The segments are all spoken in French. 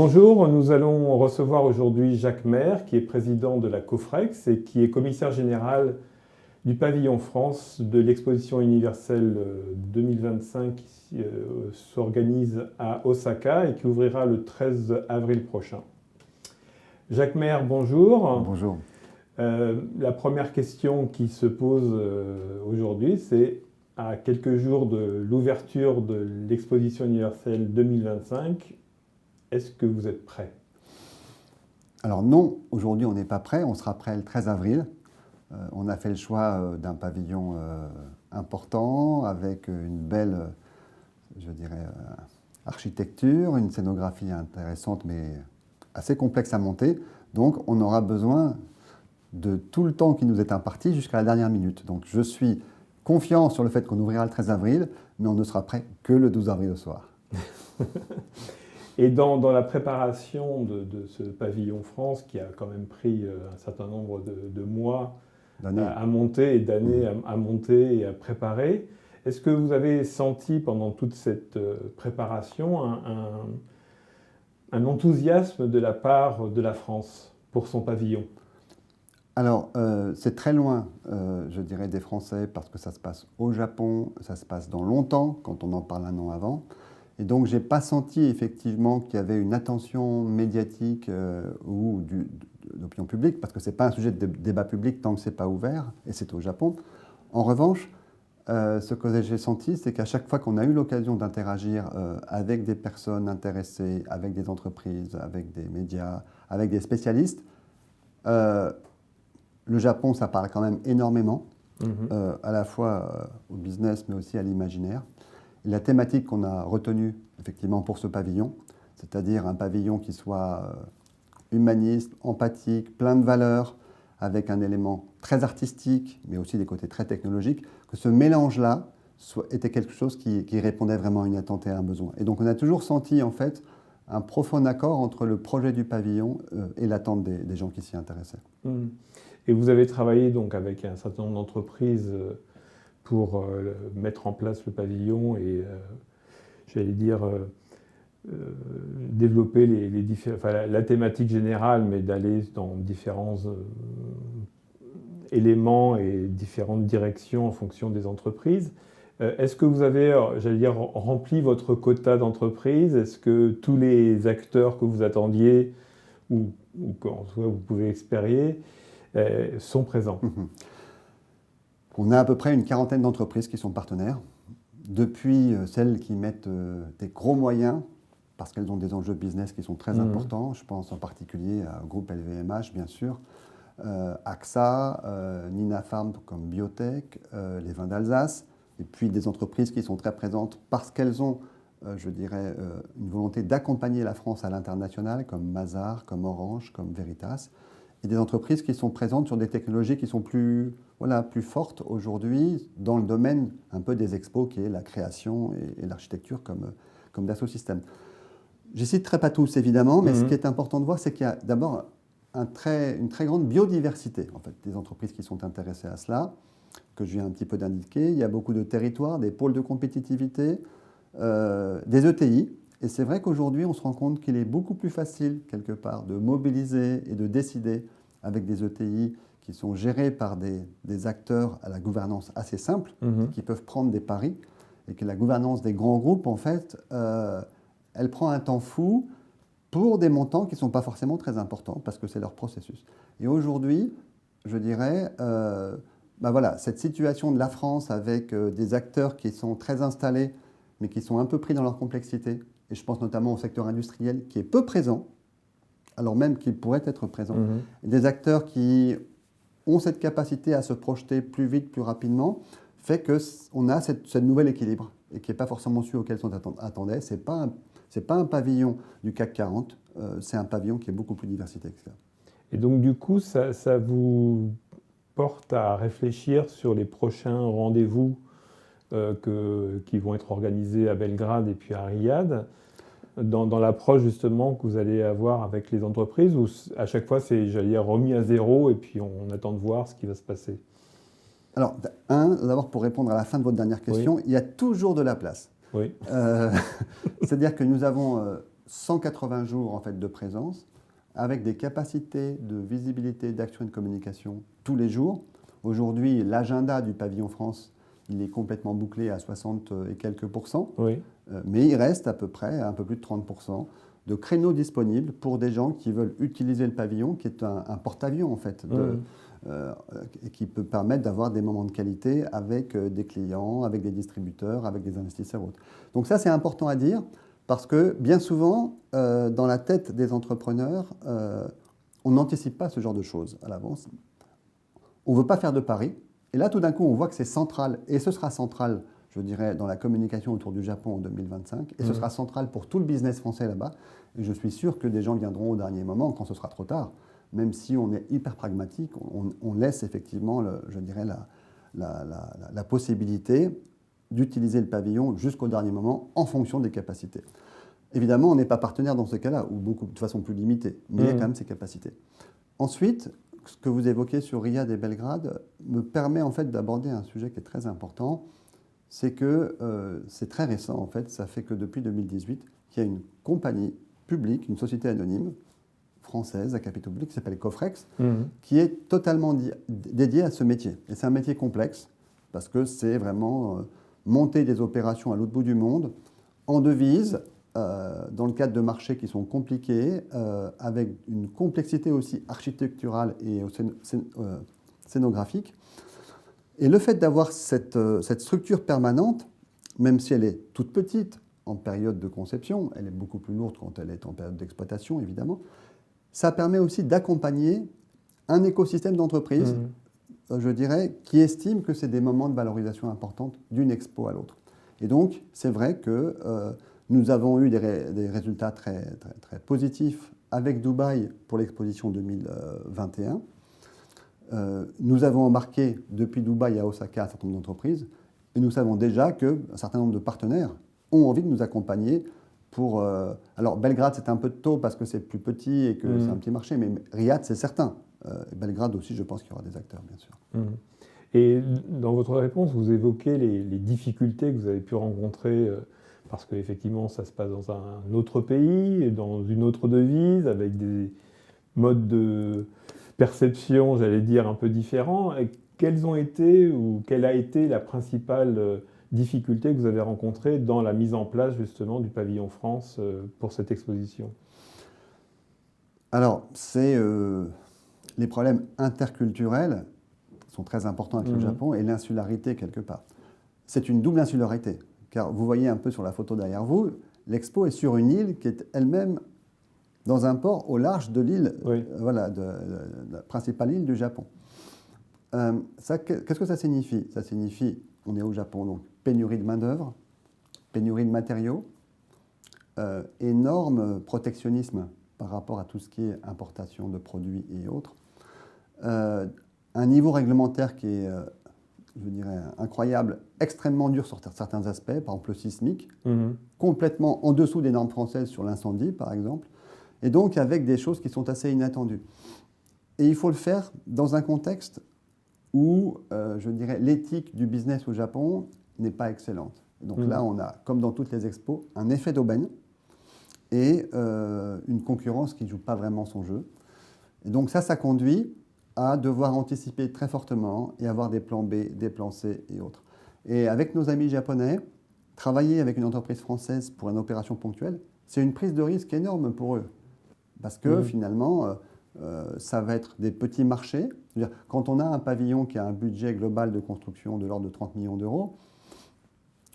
Bonjour, nous allons recevoir aujourd'hui Jacques Maire, qui est président de la COFREX et qui est commissaire général du pavillon France de l'exposition universelle 2025 qui s'organise à Osaka et qui ouvrira le 13 avril prochain. Jacques Maire, bonjour. Bonjour. La première question qui se pose aujourd'hui, c'est à quelques jours de l'ouverture de l'exposition universelle 2025, est-ce que vous êtes prêt? Alors non, aujourd'hui on n'est pas prêt, on sera prêt le 13 avril. On a fait le choix d'un pavillon important, avec une belle, je dirais, architecture, une scénographie intéressante mais assez complexe à monter. Donc on aura besoin de tout le temps qui nous est imparti jusqu'à la dernière minute. Donc je suis confiant sur le fait qu'on ouvrira le 13 avril, mais on ne sera prêt que le 12 avril au soir. Et dans la préparation de ce pavillon France, qui a quand même pris un certain nombre de mois à monter et d'années à monter et à préparer, est-ce que vous avez senti pendant toute cette préparation un enthousiasme de la part de la France pour son pavillon? Alors, c'est très loin, je dirais, des Français, parce que ça se passe au Japon, ça se passe dans longtemps, quand on en parle un an avant. Et donc, je n'ai pas senti effectivement qu'il y avait une attention médiatique ou de l'opinion publique, parce que ce n'est pas un sujet de débat public tant que ce n'est pas ouvert, et c'est au Japon. En revanche, ce que j'ai senti, c'est qu'à chaque fois qu'on a eu l'occasion d'interagir avec des personnes intéressées, avec des entreprises, avec des médias, avec des spécialistes, le Japon, ça parle quand même énormément, à la fois au business, mais aussi à l'imaginaire. La thématique qu'on a retenue effectivement pour ce pavillon, c'est-à-dire un pavillon qui soit humaniste, empathique, plein de valeurs, avec un élément très artistique, mais aussi des côtés très technologiques, que ce mélange-là était quelque chose qui répondait vraiment à une attente et à un besoin. Et donc on a toujours senti en fait un profond accord entre le projet du pavillon et l'attente des gens qui s'y intéressaient. Et vous avez travaillé donc avec un certain nombre d'entreprises pour mettre en place le pavillon et, j'allais dire, développer la thématique générale, mais d'aller dans différents éléments et différentes directions en fonction des entreprises. Est-ce que vous avez, j'allais dire, rempli votre quota d'entreprises? Est-ce que tous les acteurs que vous attendiez ou qu'en soit vous pouvez espérer sont présents? On a à peu près une quarantaine d'entreprises qui sont partenaires, depuis celles qui mettent des gros moyens, parce qu'elles ont des enjeux business qui sont très importants. Je pense en particulier au groupe LVMH, bien sûr, AXA, Nina Farm comme biotech, les vins d'Alsace, et puis des entreprises qui sont très présentes parce qu'elles ont, je dirais, une volonté d'accompagner la France à l'international, comme Mazars, comme Orange, comme Veritas, et des entreprises qui sont présentes sur des technologies qui sont plus fortes aujourd'hui dans le domaine un peu des expos, qui est la création et l'architecture comme Dassault Systèmes. Je ne citerai pas tous, évidemment, mais ce qui est important de voir, c'est qu'il y a d'abord une très grande biodiversité en fait, des entreprises qui sont intéressées à cela, que je viens un petit peu d'indiquer. Il y a beaucoup de territoires, des pôles de compétitivité, des ETI. Et c'est vrai qu'aujourd'hui, on se rend compte qu'il est beaucoup plus facile, quelque part, de mobiliser et de décider avec des ETI qui sont gérés par des acteurs à la gouvernance assez simple, qui peuvent prendre des paris, et que la gouvernance des grands groupes, en fait, elle prend un temps fou pour des montants qui ne sont pas forcément très importants, parce que c'est leur processus. Et aujourd'hui, je dirais, cette situation de la France avec des acteurs qui sont très installés, mais qui sont un peu pris dans leur complexité, et je pense notamment au secteur industriel qui est peu présent, alors même qu'il pourrait être présent, et des acteurs qui ont cette capacité à se projeter plus vite, plus rapidement, fait qu'on a ce nouvel équilibre, et qui n'est pas forcément celui auquel on attendait. Ce n'est pas un pavillon du CAC 40, c'est un pavillon qui est beaucoup plus diversifié que ça. Et donc du coup, ça vous porte à réfléchir sur les prochains rendez-vous qui vont être organisés à Belgrade et puis à Riyad, dans l'approche justement que vous allez avoir avec les entreprises, où à chaque fois c'est, j'allais dire, remis à zéro et puis on attend de voir ce qui va se passer? Alors, d'abord pour répondre à la fin de votre dernière question, il y a toujours de la place. Oui. C'est-à-dire que nous avons 180 jours en fait, de présence, avec des capacités de visibilité, d'action et de communication tous les jours. Aujourd'hui, l'agenda du pavillon France, il est complètement bouclé à 60 et quelques %, oui. Mais il reste à peu près un peu plus de 30% de créneaux disponibles pour des gens qui veulent utiliser le pavillon, qui est un porte-avions en fait, et qui peut permettre d'avoir des moments de qualité avec des clients, avec des distributeurs, avec des investisseurs autres. Donc ça, c'est important à dire, parce que bien souvent, dans la tête des entrepreneurs, on n'anticipe pas ce genre de choses à l'avance. On ne veut pas faire de paris. Et là, tout d'un coup, on voit que c'est central, et ce sera central, je dirais, dans la communication autour du Japon en 2025, et ce sera central pour tout le business français là-bas. Et je suis sûr que des gens viendront au dernier moment, quand ce sera trop tard, même si on est hyper pragmatique, on laisse effectivement, je dirais, la possibilité d'utiliser le pavillon jusqu'au dernier moment en fonction des capacités. Évidemment, on n'est pas partenaire dans ce cas-là, ou de façon plus limitée, mais il y a quand même ces capacités. Ensuite, ce que vous évoquez sur Riyad et Belgrade me permet en fait d'aborder un sujet qui est très important, c'est que c'est très récent en fait, ça fait que depuis 2018, qu'il y a une compagnie publique, une société anonyme française à capitaux publics qui s'appelle Cofrex, qui est totalement dédiée à ce métier. Et c'est un métier complexe, parce que c'est vraiment monter des opérations à l'autre bout du monde, en devise, dans le cadre de marchés qui sont compliqués, avec une complexité aussi architecturale et scénographique. Et le fait d'avoir cette structure permanente, même si elle est toute petite en période de conception, elle est beaucoup plus lourde quand elle est en période d'exploitation, évidemment, ça permet aussi d'accompagner un écosystème d'entreprises, je dirais, qui estime que c'est des moments de valorisation importante d'une expo à l'autre. Et donc, c'est vrai que nous avons eu des résultats très, très, très positifs avec Dubaï pour l'exposition 2021. Nous avons embarqué depuis Dubaï à Osaka un certain nombre d'entreprises et nous savons déjà qu'un certain nombre de partenaires ont envie de nous accompagner pour... alors Belgrade, c'est un peu tôt parce que c'est plus petit et que c'est un petit marché, mais Riyad, c'est certain. Belgrade aussi, je pense qu'il y aura des acteurs, bien sûr. Et dans votre réponse, vous évoquez les difficultés que vous avez pu rencontrer parce qu'effectivement, ça se passe dans un autre pays, dans une autre devise, avec des modes de perception, j'allais dire, un peu différents. Quelles ont été ou quelle a été la principale difficulté que vous avez rencontrée dans la mise en place justement du pavillon France pour cette exposition? Alors, c'est les problèmes interculturels sont très importants avec le Japon et l'insularité quelque part. C'est une double insularité, car vous voyez un peu sur la photo derrière vous, l'expo est sur une île qui est elle-même dans un port au large de l'île, voilà, de la principale île du Japon. Qu'est-ce que ça signifie? Ça signifie, on est au Japon, donc pénurie de main-d'œuvre, pénurie de matériaux, énorme protectionnisme par rapport à tout ce qui est importation de produits et autres, un niveau réglementaire qui est, je dirais, incroyable, extrêmement dur sur certains aspects, par exemple le sismique, complètement en dessous des normes françaises sur l'incendie, par exemple, et donc avec des choses qui sont assez inattendues. Et il faut le faire dans un contexte où, je dirais, l'éthique du business au Japon n'est pas excellente. Donc là, on a, comme dans toutes les expos, un effet d'aubaine et une concurrence qui ne joue pas vraiment son jeu. Et donc ça conduit à devoir anticiper très fortement et avoir des plans B, des plans C et autres. Et avec nos amis japonais, travailler avec une entreprise française pour une opération ponctuelle, c'est une prise de risque énorme pour eux. Parce que finalement, ça va être des petits marchés. C'est-à-dire, quand on a un pavillon qui a un budget global de construction de l'ordre de 30 millions d'euros,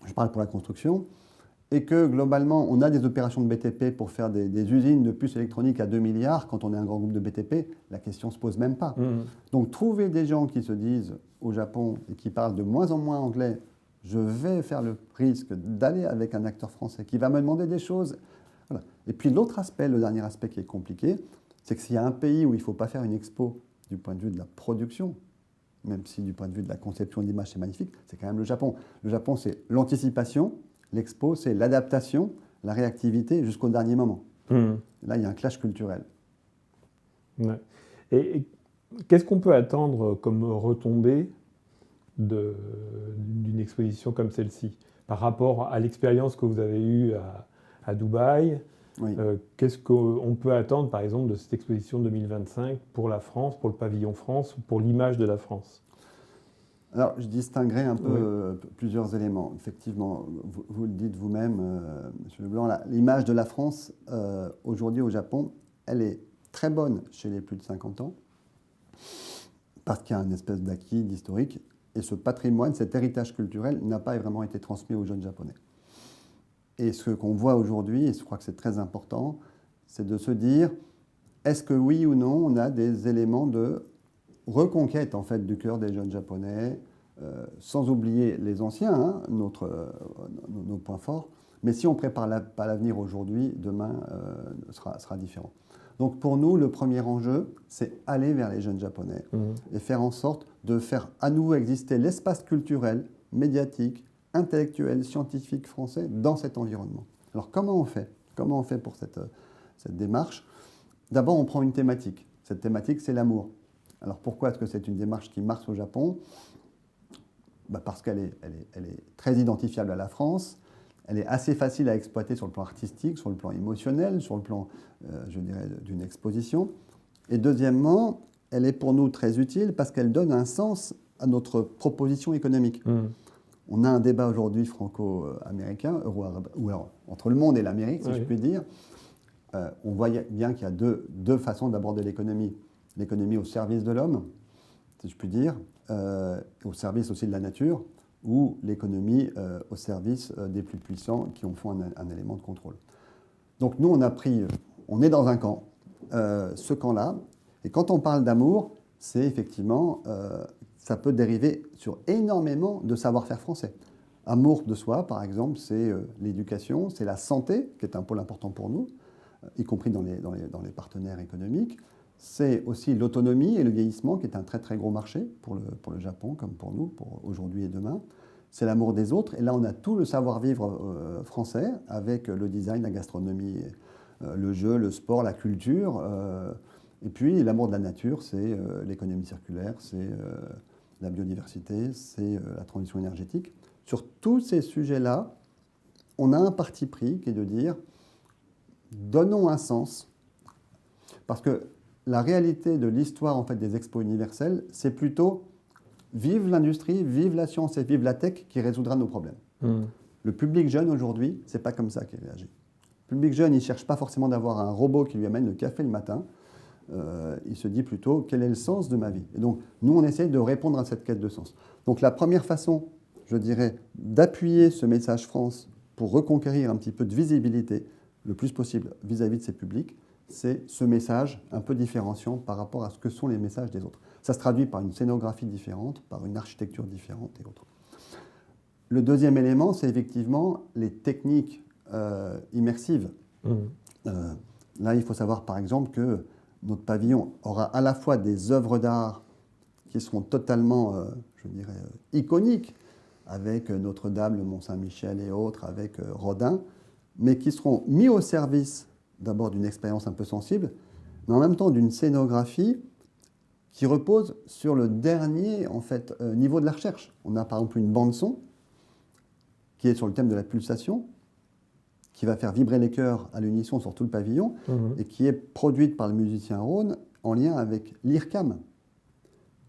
je parle pour la construction, et que globalement, on a des opérations de BTP pour faire des usines de puces électroniques à 2 milliards, quand on est un grand groupe de BTP, la question ne se pose même pas. Donc trouver des gens qui se disent au Japon et qui parlent de moins en moins anglais, je vais faire le risque d'aller avec un acteur français qui va me demander des choses. Voilà. Et puis l'autre aspect, le dernier aspect qui est compliqué, c'est que s'il y a un pays où il ne faut pas faire une expo du point de vue de la production, même si du point de vue de la conception d'image c'est magnifique, c'est quand même le Japon. Le Japon, c'est l'anticipation. L'expo, c'est l'adaptation, la réactivité jusqu'au dernier moment. Là, il y a un clash culturel. Ouais. Et qu'est-ce qu'on peut attendre comme retombée d'une exposition comme celle-ci par rapport à l'expérience que vous avez eue à Dubaï, Oui. Qu'est-ce qu'on peut attendre, par exemple, de cette exposition 2025 pour la France, pour le pavillon France, ou pour l'image de la France? Alors, je distinguerai un peu plusieurs éléments. Effectivement, vous le dites vous-même, M. Leblanc, l'image de la France, aujourd'hui au Japon, elle est très bonne chez les plus de 50 ans, parce qu'il y a une espèce d'acquis d'historique, et ce patrimoine, cet héritage culturel n'a pas vraiment été transmis aux jeunes Japonais. Et ce qu'on voit aujourd'hui, et je crois que c'est très important, c'est de se dire, est-ce que oui ou non, on a des éléments de reconquête en fait, du cœur des jeunes Japonais, sans oublier les anciens, hein, nos points forts, mais si on ne prépare pas l'avenir aujourd'hui, demain sera différent. Donc pour nous, le premier enjeu, c'est aller vers les jeunes Japonais et faire en sorte de faire à nouveau exister l'espace culturel, médiatique, intellectuel, scientifique français dans cet environnement. Alors comment on fait? Comment on fait pour cette démarche? D'abord, on prend une thématique. Cette thématique, c'est l'amour. Alors pourquoi est-ce que c'est une démarche qui marche au Japon? Parce qu'elle est très identifiable à la France, elle est assez facile à exploiter sur le plan artistique, sur le plan émotionnel, sur le plan, je dirais, d'une exposition. Et deuxièmement, elle est pour nous très utile parce qu'elle donne un sens à notre proposition économique. On a un débat aujourd'hui franco-américain, ou alors entre le monde et l'Amérique, si je puis dire. On voit bien qu'il y a deux façons d'aborder l'économie. L'économie au service de l'homme, si je puis dire, au service aussi de la nature, ou l'économie au service des plus puissants qui en font un élément de contrôle. Donc nous, on est dans un camp, ce camp-là, et quand on parle d'amour, c'est effectivement, ça peut dériver sur énormément de savoir-faire français. Amour de soi, par exemple, c'est l'éducation, c'est la santé, qui est un pôle important pour nous, y compris dans les partenaires économiques. C'est aussi l'autonomie et le vieillissement, qui est un très très gros marché pour le Japon, comme pour nous, pour aujourd'hui et demain. C'est l'amour des autres. Et là, on a tout le savoir-vivre français, avec le design, la gastronomie, le jeu, le sport, la culture. Et puis, l'amour de la nature, c'est l'économie circulaire, c'est la biodiversité, c'est la transition énergétique. Sur tous ces sujets-là, on a un parti pris qui est de dire, donnons un sens, parce que la réalité de l'histoire en fait, des expos universelles, c'est plutôt vive l'industrie, vive la science et vive la tech qui résoudra nos problèmes. Le public jeune aujourd'hui, c'est pas comme ça qu'il réagit. Le public jeune, il ne cherche pas forcément d'avoir un robot qui lui amène le café le matin. Il se dit plutôt quel est le sens de ma vie. Et donc, nous, on essaie de répondre à cette quête de sens. Donc, la première façon, je dirais, d'appuyer ce message France pour reconquérir un petit peu de visibilité le plus possible vis-à-vis de ces publics, c'est ce message un peu différenciant par rapport à ce que sont les messages des autres. Ça se traduit par une scénographie différente, par une architecture différente et autres. Le deuxième élément, c'est effectivement les techniques immersives. Là, il faut savoir par exemple que notre pavillon aura à la fois des œuvres d'art qui seront totalement, je dirais, iconiques, avec Notre-Dame, le Mont-Saint-Michel et autres, avec Rodin, mais qui seront mis au service d'abord d'une expérience un peu sensible, mais en même temps d'une scénographie qui repose sur le dernier en fait, niveau de la recherche. On a par exemple une bande-son qui est sur le thème de la pulsation, qui va faire vibrer les cœurs à l'unisson sur tout le pavillon, et qui est produite par le musicien Rhône en lien avec l'IRCAM.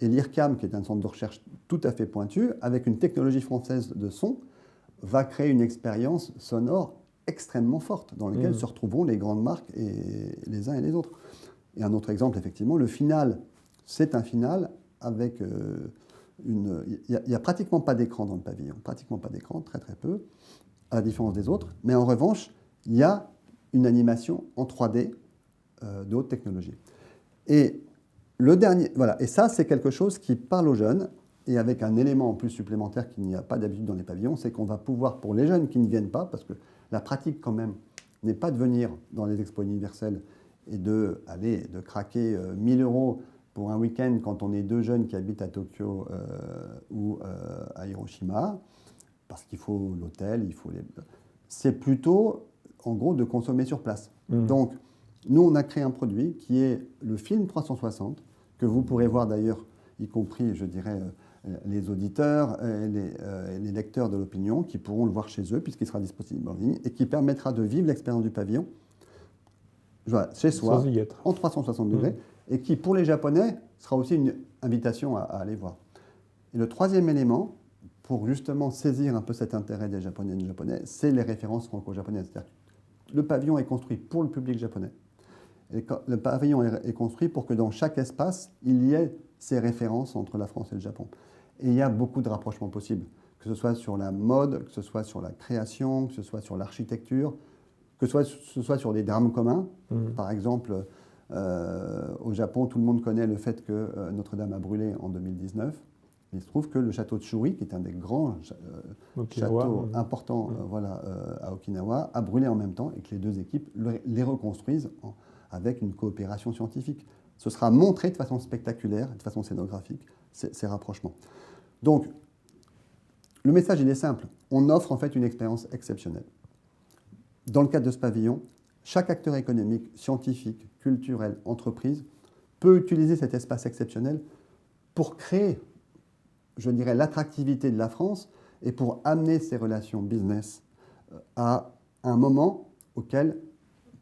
Et l'IRCAM, qui est un centre de recherche tout à fait pointu, avec une technologie française de son, va créer une expérience sonore extrêmement forte, dans laquelle se retrouveront les grandes marques et les uns et les autres. Et un autre exemple, effectivement, le final, c'est un final avec il n'y a pratiquement pas d'écran dans le pavillon, pratiquement pas d'écran, très très peu, à la différence des autres, mais en revanche, il y a une animation en 3D de haute technologie. Et le dernier, voilà, et ça, c'est quelque chose qui parle aux jeunes, et avec un élément en plus supplémentaire qu'il n'y a pas d'habitude dans les pavillons, c'est qu'on va pouvoir, pour les jeunes qui ne viennent pas, parce que la pratique, quand même, n'est pas de venir dans les expos universelles et de craquer 1 000 € pour un week-end quand on est deux jeunes qui habitent à Tokyo ou à Hiroshima, parce qu'il faut l'hôtel, il faut les... C'est plutôt, en gros, de consommer sur place. Donc, nous, on a créé un produit qui est le film 360, que vous pourrez voir d'ailleurs, y compris, je dirais, les auditeurs et les lecteurs de l'opinion qui pourront le voir chez eux puisqu'il sera disponible en ligne et qui permettra de vivre l'expérience du pavillon voilà, chez soi, sans y être. en 360 degrés, et qui, pour les Japonais, sera aussi une invitation à aller voir. Et le troisième élément, pour justement saisir un peu cet intérêt des Japonais et des Japonais, c'est les références franco-japonaises. C'est-à-dire que le pavillon est construit pour le public japonais. Et le pavillon est construit pour que dans chaque espace, il y ait ces références entre la France et le Japon. Et il y a beaucoup de rapprochements possibles, que ce soit sur la mode, que ce soit sur la création, que ce soit sur l'architecture, que ce soit sur des drames communs. Par exemple, au Japon, tout le monde connaît le fait que Notre-Dame a brûlé en 2019. Il se trouve que le château de Shuri, qui est un des grands châteaux importants à Okinawa, a brûlé en même temps et que les deux équipes les reconstruisent avec une coopération scientifique. Ce sera montré de façon spectaculaire, de façon scénographique, ces rapprochements. Donc, le message, il est simple. On offre en fait une expérience exceptionnelle. Dans le cadre de ce pavillon, chaque acteur économique, scientifique, culturel, entreprise peut utiliser cet espace exceptionnel pour créer, je dirais, l'attractivité de la France et pour amener ces relations business à un moment auquel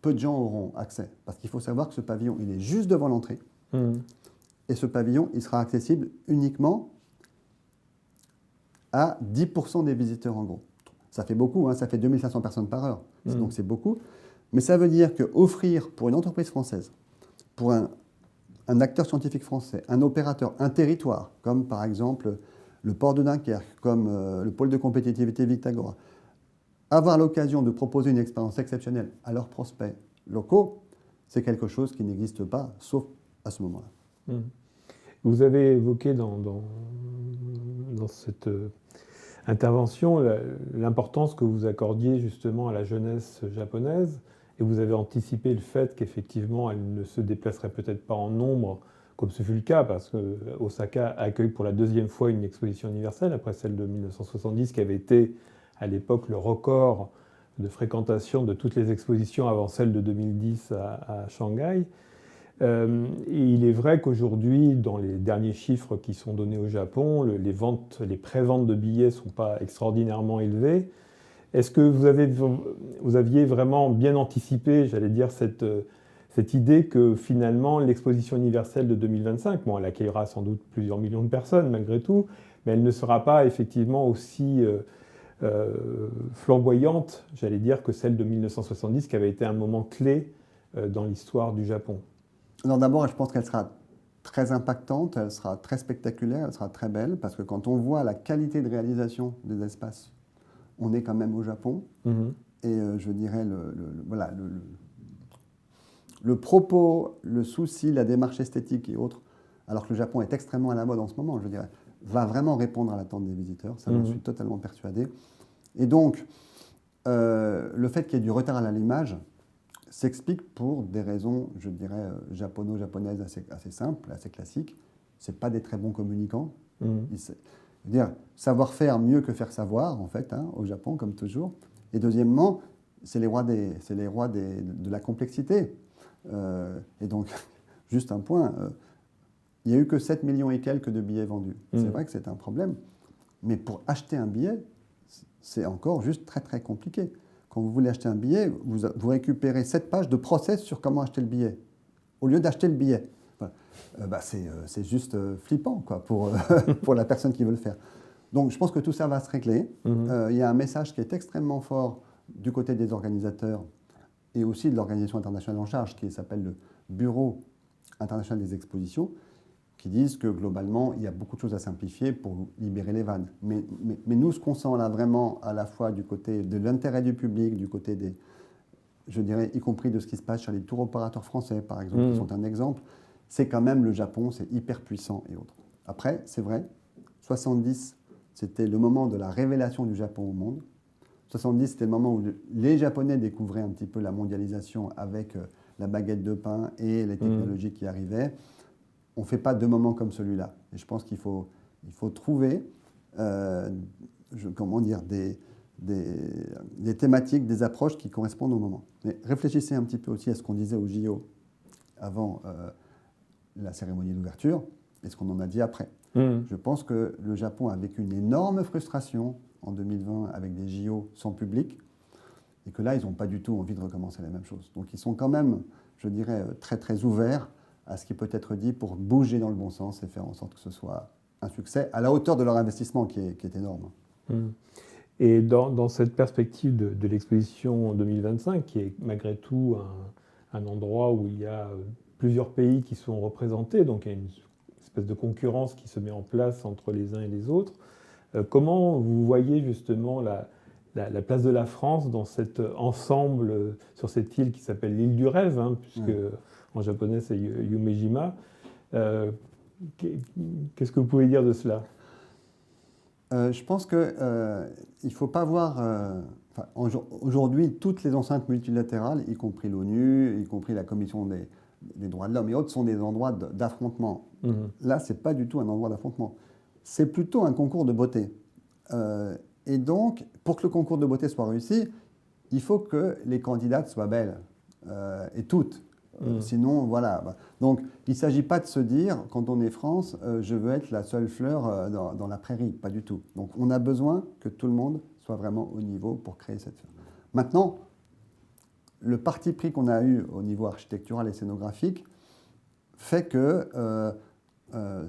peu de gens auront accès. Parce qu'il faut savoir que ce pavillon, il est juste devant l'entrée. Et ce pavillon, il sera accessible uniquement à 10% des visiteurs en gros. Ça fait beaucoup, hein, ça fait 2500 personnes par heure. Donc c'est beaucoup. Mais ça veut dire qu'offrir pour une entreprise française, pour un acteur scientifique français, un opérateur, un territoire, comme par exemple le port de Dunkerque, comme le pôle de compétitivité Victagora, avoir l'occasion de proposer une expérience exceptionnelle à leurs prospects locaux, c'est quelque chose qui n'existe pas, sauf à ce moment-là. Vous avez évoqué dans cette intervention l'importance que vous accordiez justement à la jeunesse japonaise, et vous avez anticipé le fait qu'effectivement elle ne se déplacerait peut-être pas en nombre, comme ce fut le cas, parce que Osaka accueille pour la deuxième fois une exposition universelle, après celle de 1970, qui avait été à l'époque le record de fréquentation de toutes les expositions avant celle de 2010 à Shanghai. Et il est vrai qu'aujourd'hui, dans les derniers chiffres qui sont donnés au Japon, les préventes de billets ne sont pas extraordinairement élevées. Est-ce que vous aviez vraiment bien anticipé, j'allais dire, cette idée que finalement l'exposition universelle de 2025, bon, elle accueillera sans doute plusieurs millions de personnes malgré tout, mais elle ne sera pas effectivement aussi flamboyante, j'allais dire, que celle de 1970, qui avait été un moment clé dans l'histoire du Japon? Alors d'abord, je pense qu'elle sera très impactante, elle sera très spectaculaire, elle sera très belle, parce que quand on voit la qualité de réalisation des espaces, on est quand même au Japon. Et je dirais le propos, le souci, la démarche esthétique et autres, alors que le Japon est extrêmement à la mode en ce moment, je dirais, va vraiment répondre à l'attente des visiteurs. Ça, j'en suis totalement persuadé. Et donc, le fait qu'il y ait du retard à l'allumage s'explique pour des raisons, je dirais, japono-japonaises assez simples, assez classiques. Ce n'est pas des très bons communicants. Dire savoir-faire mieux que faire savoir, en fait, hein, au Japon, comme toujours. Et deuxièmement, c'est les rois de la complexité. Et donc, juste un point, il n'y a eu que 7 millions et quelques de billets vendus. C'est vrai que c'est un problème, mais pour acheter un billet, c'est encore juste très très compliqué. Quand vous voulez acheter un billet, vous récupérez 7 pages de process sur comment acheter le billet, au lieu d'acheter le billet. Voilà. C'est juste flippant quoi, pour la personne qui veut le faire. Donc je pense que tout ça va se régler. Il y a un message qui est extrêmement fort du côté des organisateurs et aussi de l'organisation internationale en charge, qui s'appelle le Bureau international des expositions, qui disent que globalement, il y a beaucoup de choses à simplifier pour libérer les vannes. Mais nous, ce qu'on sent là vraiment, à la fois du côté de l'intérêt du public, du côté des, je dirais, y compris de ce qui se passe sur les tours opérateurs français, par exemple, qui sont un exemple, c'est quand même le Japon, c'est hyper puissant et autres. Après, c'est vrai, 70, c'était le moment de la révélation du Japon au monde. 70, c'était le moment où les Japonais découvraient un petit peu la mondialisation avec la baguette de pain et les technologies qui arrivaient. On ne fait pas deux moments comme celui-là. Et je pense qu'il faut trouver des thématiques, des approches qui correspondent au moment. Mais réfléchissez un petit peu aussi à ce qu'on disait au JO avant la cérémonie d'ouverture et ce qu'on en a dit après. Je pense que le Japon a vécu une énorme frustration en 2020 avec des JO sans public. et que là, ils n'ont pas du tout envie de recommencer la même chose. Donc ils sont quand même, je dirais, très très ouverts à ce qui peut être dit pour bouger dans le bon sens et faire en sorte que ce soit un succès à la hauteur de leur investissement qui est énorme. Et dans cette perspective de l'exposition 2025, qui est malgré tout un endroit où il y a plusieurs pays qui sont représentés, donc il y a une espèce de concurrence qui se met en place entre les uns et les autres, comment vous voyez justement la place de la France dans cet ensemble, sur cette île qui s'appelle l'île du rêve, puisque en japonais c'est Yumejima. Qu'est-ce que vous pouvez dire de cela ? Je pense qu'il ne faut pas voir... aujourd'hui, toutes les enceintes multilatérales, y compris l'ONU, y compris la Commission des droits de l'homme et autres, sont des endroits d'affrontement. Là, ce n'est pas du tout un endroit d'affrontement. C'est plutôt un concours de beauté. Et donc, pour que le concours de beauté soit réussi, il faut que les candidates soient belles, et toutes. Sinon, voilà. Donc, il ne s'agit pas de se dire, quand on est France, je veux être la seule fleur dans la prairie. Pas du tout. Donc, on a besoin que tout le monde soit vraiment au niveau pour créer cette fleur. Maintenant, le parti pris qu'on a eu au niveau architectural et scénographique fait que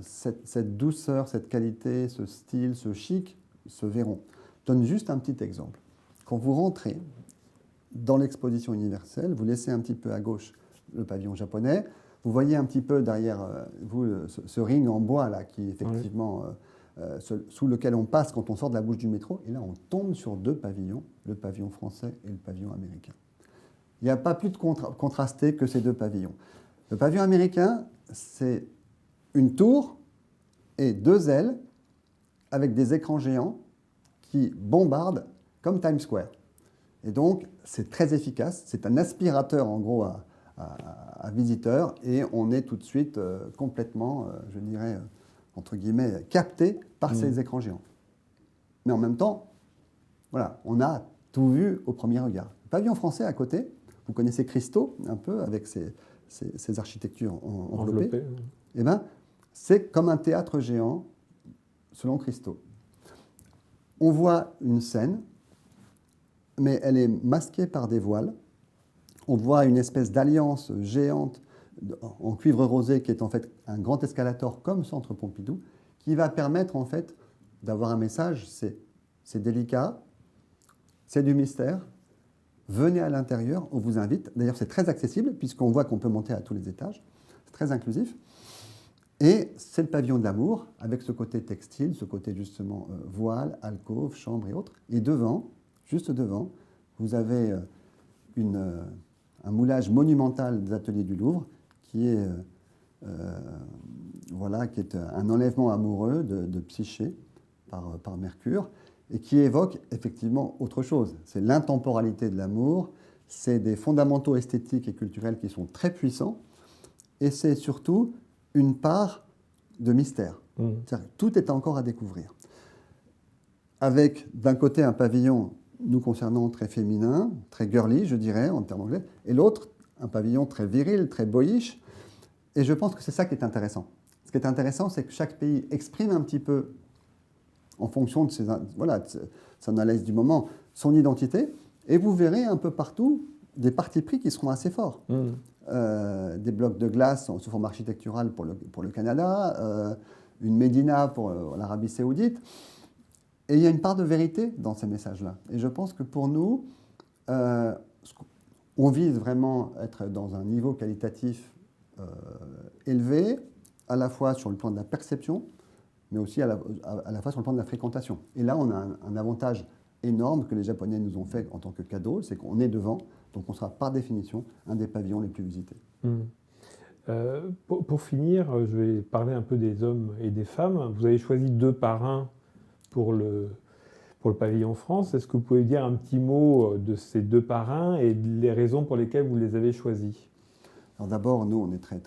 cette douceur, cette qualité, ce style, ce chic se verront. Je donne juste un petit exemple. Quand vous rentrez dans l'exposition universelle, vous laissez un petit peu à gauche le pavillon japonais, vous voyez un petit peu derrière vous ce ring en bois là, qui effectivement sous lequel on passe quand on sort de la bouche du métro, et là on tombe sur deux pavillons, le pavillon français et le pavillon américain. Il n'y a pas plus de contrasté que ces deux pavillons. Le pavillon américain, c'est une tour et deux ailes avec des écrans géants qui bombardent comme Times Square. Et donc, c'est très efficace. C'est un aspirateur, en gros, à visiteurs. Et on est tout de suite complètement, je dirais, entre guillemets, capté par ces écrans géants. Mais en même temps, voilà, on a tout vu au premier regard. Le pavillon français, à côté, vous connaissez Christo, un peu, avec ses architectures enveloppées. Eh bien, c'est comme un théâtre géant, selon Christo. On voit une scène, mais elle est masquée par des voiles. On voit une espèce d'alliance géante en cuivre rosé qui est en fait un grand escalator comme Centre Pompidou, qui va permettre en fait d'avoir un message, c'est délicat, c'est du mystère, venez à l'intérieur, on vous invite. D'ailleurs, c'est très accessible puisqu'on voit qu'on peut monter à tous les étages, c'est très inclusif. Et c'est le pavillon de l'amour, avec ce côté textile, ce côté justement voile, alcôve, chambre et autres. Et devant, juste devant, vous avez un moulage monumental des ateliers du Louvre, qui est un enlèvement amoureux de Psyché par Mercure, et qui évoque effectivement autre chose. C'est l'intemporalité de l'amour, c'est des fondamentaux esthétiques et culturels qui sont très puissants, et c'est surtout une part de mystère. C'est-à-dire que tout est encore à découvrir. Avec, d'un côté, un pavillon, nous concernant, très féminin, très girly, je dirais, en termes anglais, et l'autre, un pavillon très viril, très boyish. Et je pense que c'est ça qui est intéressant. Ce qui est intéressant, c'est que chaque pays exprime un petit peu, en fonction de son analyse du moment, son identité, et vous verrez un peu partout des partis pris qui seront assez forts. Des blocs de glace sous forme architecturale pour le Canada, une médina pour l'Arabie saoudite. Et il y a une part de vérité dans ces messages-là. Et je pense que pour nous, on vise vraiment à être dans un niveau qualitatif élevé, à la fois sur le plan de la perception, mais aussi à la fois sur le plan de la fréquentation. Et là, on a un avantage énorme que les Japonais nous ont fait en tant que cadeau, c'est qu'on est devant, donc on sera par définition un des pavillons les plus visités. Pour finir, je vais parler un peu des hommes et des femmes. Vous avez choisi 2 parrains pour le pavillon France. Est-ce que vous pouvez dire un petit mot de ces 2 parrains et les raisons pour lesquelles vous les avez choisis ? Alors d'abord, nous, on est très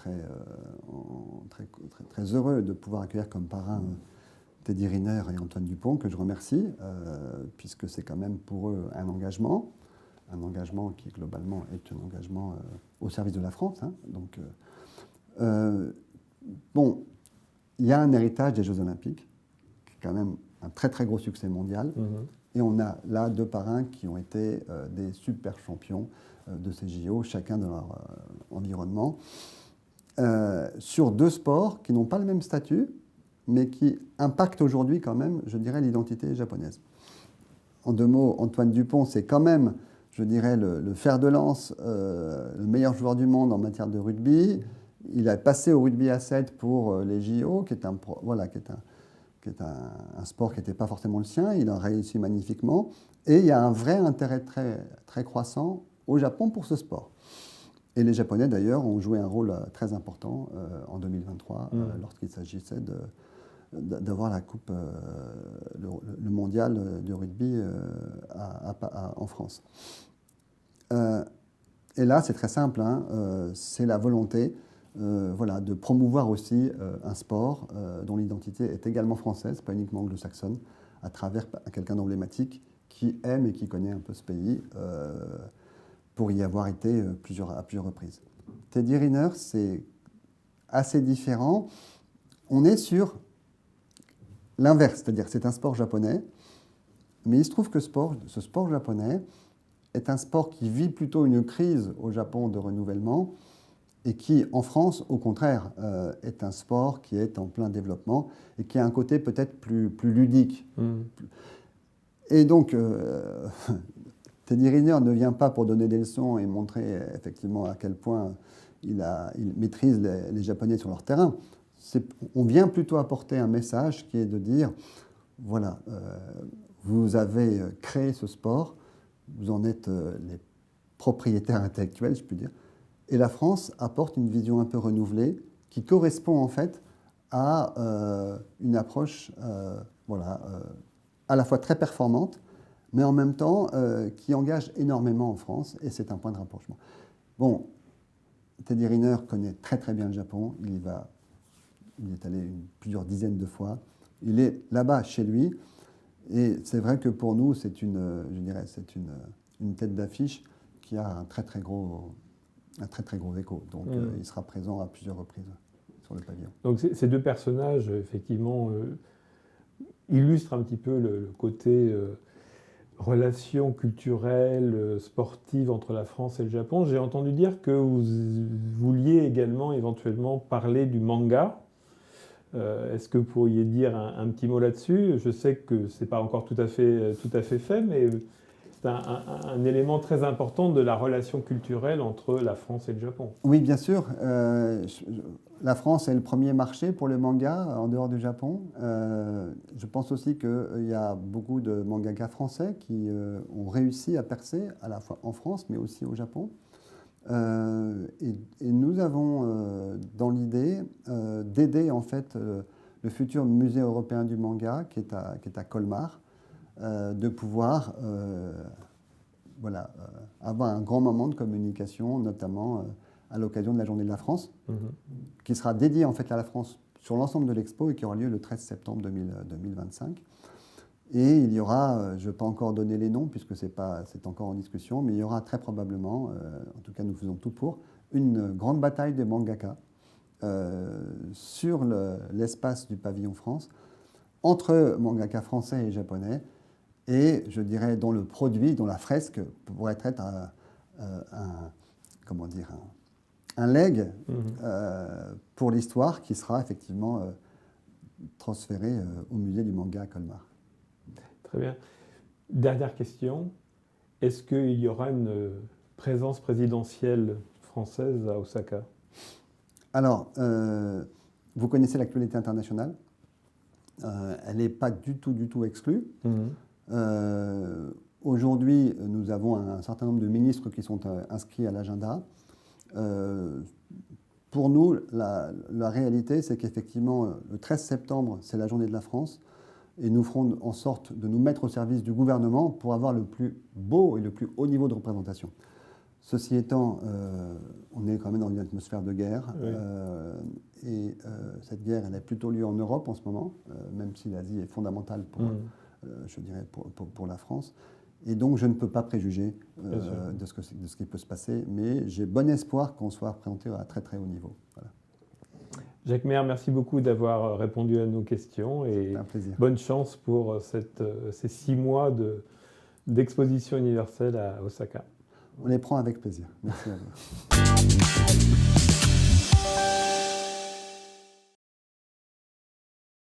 heureux de pouvoir accueillir comme parrain Teddy Riner et Antoine Dupont, que je remercie, puisque c'est quand même pour eux un engagement qui globalement est un engagement au service de la France. Donc, il y a un héritage des Jeux Olympiques, qui est quand même un très très gros succès mondial. Et on a là 2 parrains qui ont été des super champions de ces JO, chacun dans leur environnement, sur 2 sports qui n'ont pas le même statut, mais qui impactent aujourd'hui quand même, je dirais, l'identité japonaise. En 2 mots, Antoine Dupont, c'est quand même, je dirais, le fer de lance, le meilleur joueur du monde en matière de rugby. Il a passé au rugby à 7 pour les JO, qui est un sport qui n'était pas forcément le sien. Il a réussi magnifiquement. Et il y a un vrai intérêt très, très croissant au Japon pour ce sport. Et les Japonais, d'ailleurs, ont joué un rôle très important en 2023, lorsqu'il s'agissait d'avoir la coupe, le mondial du rugby en France. Et là, c'est très simple, hein, c'est la volonté de promouvoir aussi un sport dont l'identité est également française, pas uniquement anglo-saxonne, à travers quelqu'un d'emblématique qui aime et qui connaît un peu ce pays, pour y avoir été à plusieurs reprises. Teddy Riner, c'est assez différent. On est sur l'inverse, c'est-à-dire c'est un sport japonais, mais il se trouve que ce sport japonais est un sport qui vit plutôt une crise au Japon de renouvellement et qui, en France, au contraire, est un sport qui est en plein développement et qui a un côté peut-être plus ludique. Et donc, Teddy Riner ne vient pas pour donner des leçons et montrer effectivement à quel point il maîtrise les Japonais sur leur terrain. On vient plutôt apporter un message qui est de dire, voilà, vous avez créé ce sport, vous en êtes les propriétaires intellectuels, je puis dire, et la France apporte une vision un peu renouvelée qui correspond en fait à une approche à la fois très performante, mais en même temps qui engage énormément en France, et c'est un point de rapprochement. Bon, Teddy Riner connaît très très bien le Japon, il est allé plusieurs dizaines de fois, il est là-bas chez lui, et c'est vrai que pour nous, c'est une tête d'affiche qui a un très très gros écho, donc il sera présent à plusieurs reprises sur le pavillon. Donc ces 2 personnages, effectivement, illustrent un petit peu le côté relation culturelle, sportive entre la France et le Japon. J'ai entendu dire que vous vouliez également éventuellement parler du manga. Est-ce que vous pourriez dire un petit mot là-dessus? Je sais que ce n'est pas encore tout à fait fait, mais c'est un élément très important de la relation culturelle entre la France et le Japon. Oui, bien sûr. La France est le premier marché pour le manga en dehors du Japon. Je pense aussi qu'il y a beaucoup de mangakas français qui ont réussi à percer, à la fois en France, mais aussi au Japon. Et nous avons dans l'idée d'aider en fait le futur musée européen du manga qui est à Colmar, de pouvoir avoir un grand moment de communication, notamment à l'occasion de la Journée de la France, qui sera dédiée en fait à la France sur l'ensemble de l'expo et qui aura lieu le 13 septembre 2025. Et il y aura, je ne vais pas encore donner les noms puisque c'est encore en discussion, mais il y aura très probablement, en tout cas nous faisons tout pour, une grande bataille des mangaka sur l'espace du pavillon France, entre mangaka français et japonais, et je dirais dont le produit, dont la fresque pourrait être un legs pour l'histoire qui sera effectivement transféré au musée du manga à Colmar. Très bien. Dernière question. Est-ce qu'il y aura une présence présidentielle française à Osaka? Alors, vous connaissez l'actualité internationale. Elle n'est pas du tout exclue. Aujourd'hui, nous avons un certain nombre de ministres qui sont inscrits à l'agenda. Pour nous, la réalité, c'est qu'effectivement, le 13 septembre, c'est la journée de la France. Et nous ferons en sorte de nous mettre au service du gouvernement pour avoir le plus beau et le plus haut niveau de représentation. Ceci étant, on est quand même dans une atmosphère de guerre. Oui. Cette guerre, elle a plutôt lieu en Europe en ce moment, même si l'Asie est fondamentale pour la France. Et donc, je ne peux pas préjuger de ce qui peut se passer, mais j'ai bon espoir qu'on soit représenté à très très haut niveau. Voilà. Jacques Maire, merci beaucoup d'avoir répondu à nos questions et un plaisir. Bonne chance pour ces 6 mois d'exposition universelle à Osaka. On les prend avec plaisir. Merci à vous.